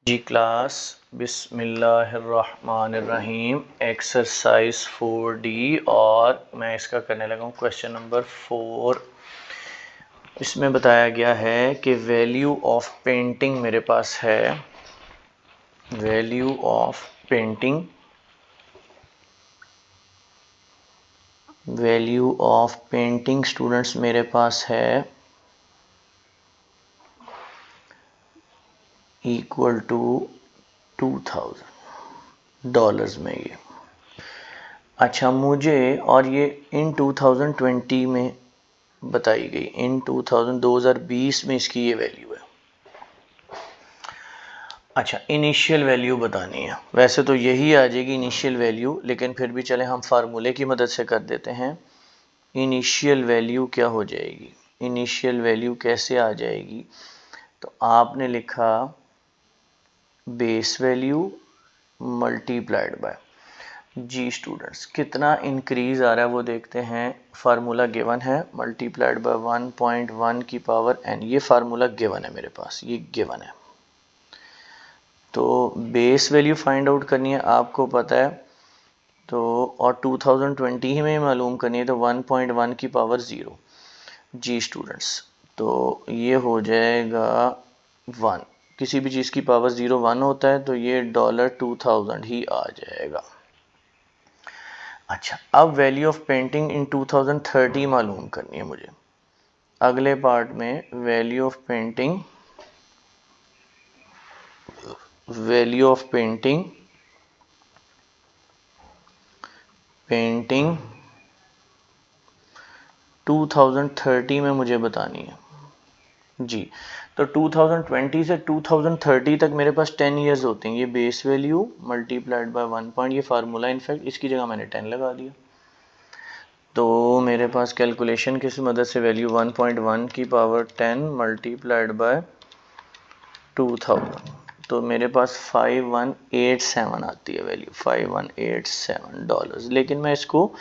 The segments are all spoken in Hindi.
जी क्लास बिस्मिल्लाहिर्रहमानिर्रहीम एक्सरसाइज 4D और मैं इसका करने लगा हूँ क्वेश्चन नंबर 4। इसमें बताया गया है कि वैल्यू ऑफ पेंटिंग मेरे पास है, value of painting, value of painting students मेरे पास है इक्वल टू $2000 में ये। अच्छा मुझे, और ये इन 2020 में बताई गई, इन 2020 में इसकी ये वैल्यू है। अच्छा इनिशियल वैल्यू बतानी है, वैसे तो यही आ जाएगी इनिशियल वैल्यू, लेकिन फिर भी चले हम फार्मूले की मदद से कर देते हैं। इनिशियल वैल्यू क्या हो जाएगी, इनिशियल वैल्यू कैसे आ जाएगी, तो आपने लिखा base value multiplied by G. Students कितना इंक्रीज आ रहा है वो देखते हैं। फार्मूला गिवन है मल्टीप्लाइड बाय 1.1 की पावर n, ये फार्मूला गिवन है मेरे पास, ये गिवन है। तो बेस वैल्यू फाइंड आउट करनी है, आपको पता है, तो और 2020 ही में मालूम करनी है, तो 1.1 की पावर 0 जी। स्टूडेंट्स तो ये हो जाएगा 1, किसी भी चीज़ की पावर 0 1 होता है, तो ये $2000 ही आ जाएगा। अच्छा अब वैल्यू ऑफ पेंटिंग इन 2030 मालूम करनी है मुझे। अगले पार्ट में value of painting, value of painting, painting 2030 में मुझे बतानी है जी। तो 2020 से 2030 तक मेरे पास 10 इयर्स होते हैं। ये base value multiplied bye 1 point, ये फार्मूला इनफैक्ट इसकी जगह मैंने 10 लगा दिया। तो मेरे पास कैलकुलेशन किस मदद से, वैल्यू 1.1 की पावर 10 मल्टीप्लाइड बाय 2000, तो मेरे पास 5187 आती है वैल्यू, $5187। लेकिन मैं इसको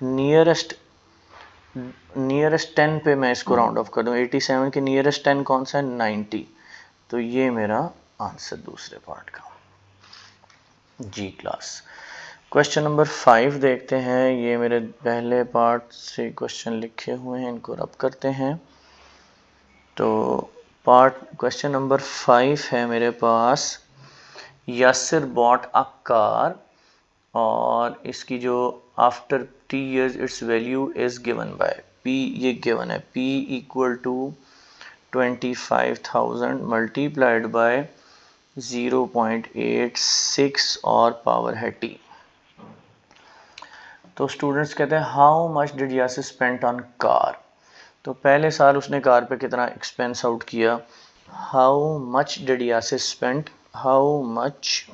नियरेस्ट 10 पे मैं इसको राउंड ऑफ कर दूं। 87 के नियरेस्ट 10 कौन सा है, 90। तो ये मेरा आंसर दूसरे पार्ट का जी। क्लास क्वेश्चन नंबर 5 देखते हैं। ये मेरे पहले पार्ट से क्वेश्चन लिखे हुए हैं, इनको रब करते हैं। तो पार्ट क्वेश्चन नंबर 5 है मेरे पास, यासिर बॉट अ कार, और इसकी जो after 3 years its value is given by P, ये गिवन है P equal to 25,000 multiplied by 0.86 और पावर है T। तो स्टूडेंट्स कहते हैं how much did Yasir spent on car. तो पहले साल उसने कार पे कितना एक्सपेंस आउट किया। How much did Yasir spent, how much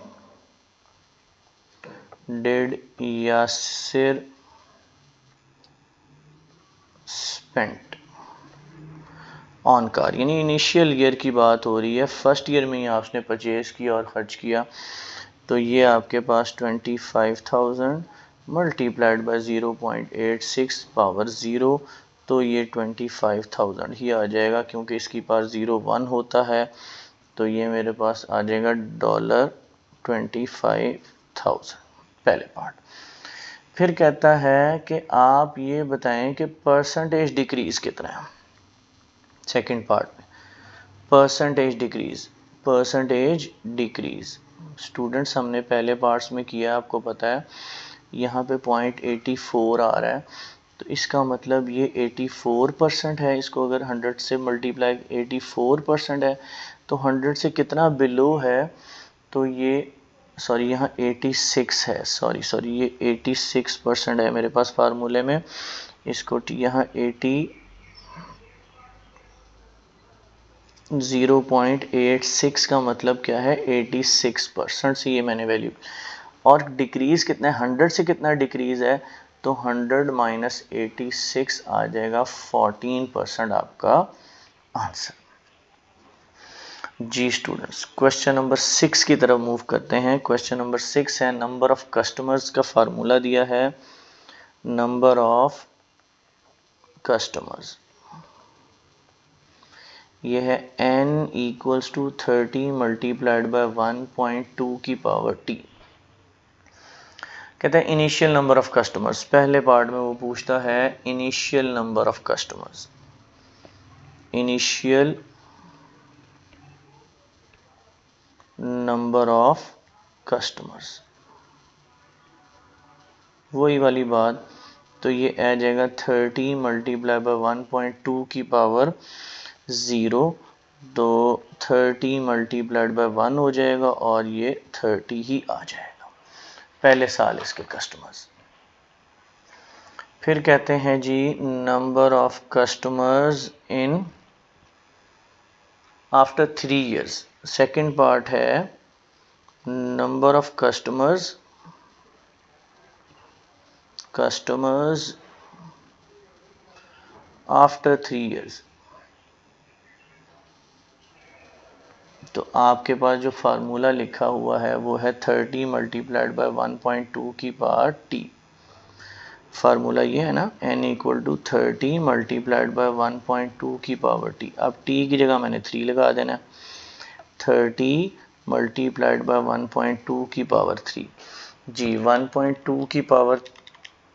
did Yasir spent on car, यानी इनिशियल ईयर की बात हो रही है, फर्स्ट ईयर में ही आपने परचेज किया और खर्च किया। तो ये आपके पास 25,000 मल्टीप्लाइड बाय 0.86 पावर 0, तो ये 25,000 ही आ जाएगा, क्योंकि इसकी पावर 01 होता है। तो ये मेरे पास आ जाएगा $25,000 पहले पार्ट। फिर कहता है कि आप ये बताएं कि परसेंटेज डिक्रीज कितना है। सेकंड पार्ट में percentage decrease, percentage decrease students हमने पहले पार्ट्स में किया, आपको पता है। यहाँ पे 0.84 आ रहा है, तो इसका मतलब ये 84% है। इसको अगर 100 से मल्टीप्लाई, 84% है, तो 100 से कितना बिलो है, तो ये सॉरी यहाँ 86 है, सॉरी ये 86% है मेरे पास फार्मूले में। इसको यहाँ 0.86 का मतलब क्या है, 86% से ये मैंने वैल्यू। और डिक्रीज कितना है, 100 से कितना डिक्रीज है, तो 100 माइनस 86 आ जाएगा 14% आपका आंसर जी। स्टूडेंट्स क्वेश्चन नंबर 6 की तरफ मूव करते हैं। क्वेश्चन नंबर 6 है, नंबर ऑफ कस्टमर्स का फार्मूला दिया है, नंबर ऑफ कस्टमर्स ये है n equals to 30 multiplied by 1.2 की पावर t। कहते हैं इनिशियल नंबर ऑफ कस्टमर्स, पहले पार्ट में वो पूछता है initial number of customers, initial number of customers, वही वाली बात। तो ये आ जाएगा 30 मल्टीप्लाई बाय 1.2 की पावर 0, तो 30 मल्टीप्लाइड बाय 1 हो जाएगा और ये 30 ही आ जाएगा, पहले साल इसके कस्टमर्स। फिर कहते हैं जी number of customers in after 3 years, second part है number of customers after 3 years। तो आपके पास जो फार्मूला लिखा हुआ है वो है 30 मल्टीप्लाइड बाय 1.2 की पावर t। फार्मूला ये है ना, n equal to 30 multiplied by 1.2 की पावर t। अब t की जगह मैंने 3 लगा देना है, 30 मल्टीप्लाइड बाय 1.2 की पावर 3 जी। 1.2 की पावर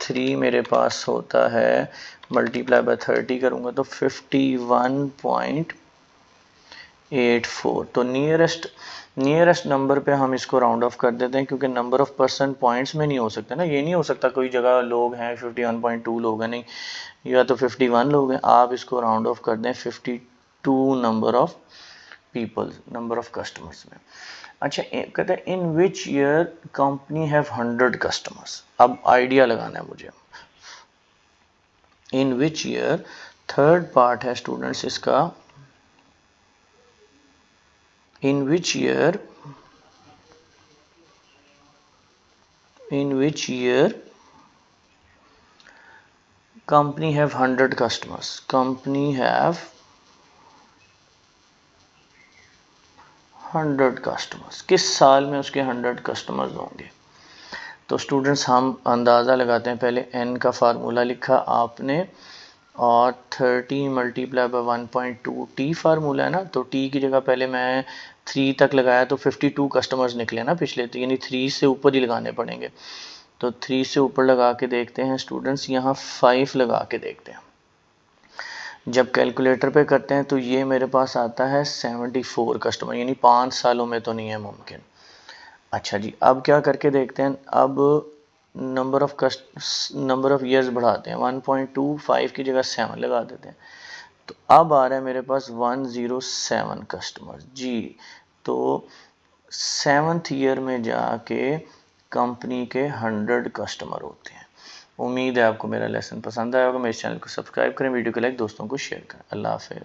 3 मेरे पास होता है, मल्टीप्लाई बाय 30 करूँगा तो 51.84। तो नियरेस्ट नंबर पे हम इसको राउंड ऑफ कर देते हैं, क्योंकि नंबर ऑफ परसेंट पॉइंट्स में नहीं हो सकता ना। ये नहीं हो सकता कोई जगह लोग हैं 51.2 लोग हैं, नहीं, या तो 51 लोग हैं। आप इसको राउंड ऑफ कर दें 52 number of people, number of customers में। अच्छा, कहते हैं in which year company have 100 customers. अब आइडिया लगाना है मुझे, in which year, third part है स्टूडेंट्स इसका, in which year company have 100 customers, company have 100 customers, किस साल में उसके 100 कस्टमर्स होंगे। तो स्टूडेंट्स हम अंदाज़ा लगाते हैं, पहले n का फार्मूला लिखा आपने और 30 मल्टीप्लाई बाय 1.2 t फार्मूला है ना, तो t की जगह पहले मैं 3 तक लगाया तो 52 कस्टमर्स निकले ना पिछले, तो यानी 3 से ऊपर ही लगाने पड़ेंगे। तो 3 से ऊपर लगा के देखते हैं स्टूडेंट्स, यहाँ 5 लगा के देखते हैं। जब कैलकुलेटर पे करते हैं तो ये मेरे पास आता है 74 कस्टमर, यानी 5 सालों में तो नहीं है मुमकिन। अच्छा जी, अब क्या करके देखते हैं, अब नंबर ऑफ ईयर्स बढ़ाते हैं, 1.25 की जगह 7 लगा देते हैं। तो अब आ रहा है मेरे पास 107 कस्टमर जी। तो 7th ईयर में जाके कंपनी के 100 कस्टमर होते हैं। उम्मीद है आपको मेरा लेसन पसंद आया होगा। मेरे चैनल को सब्सक्राइब करें, वीडियो को लाइक, दोस्तों को शेयर करें। अल्लाह हाफिज़।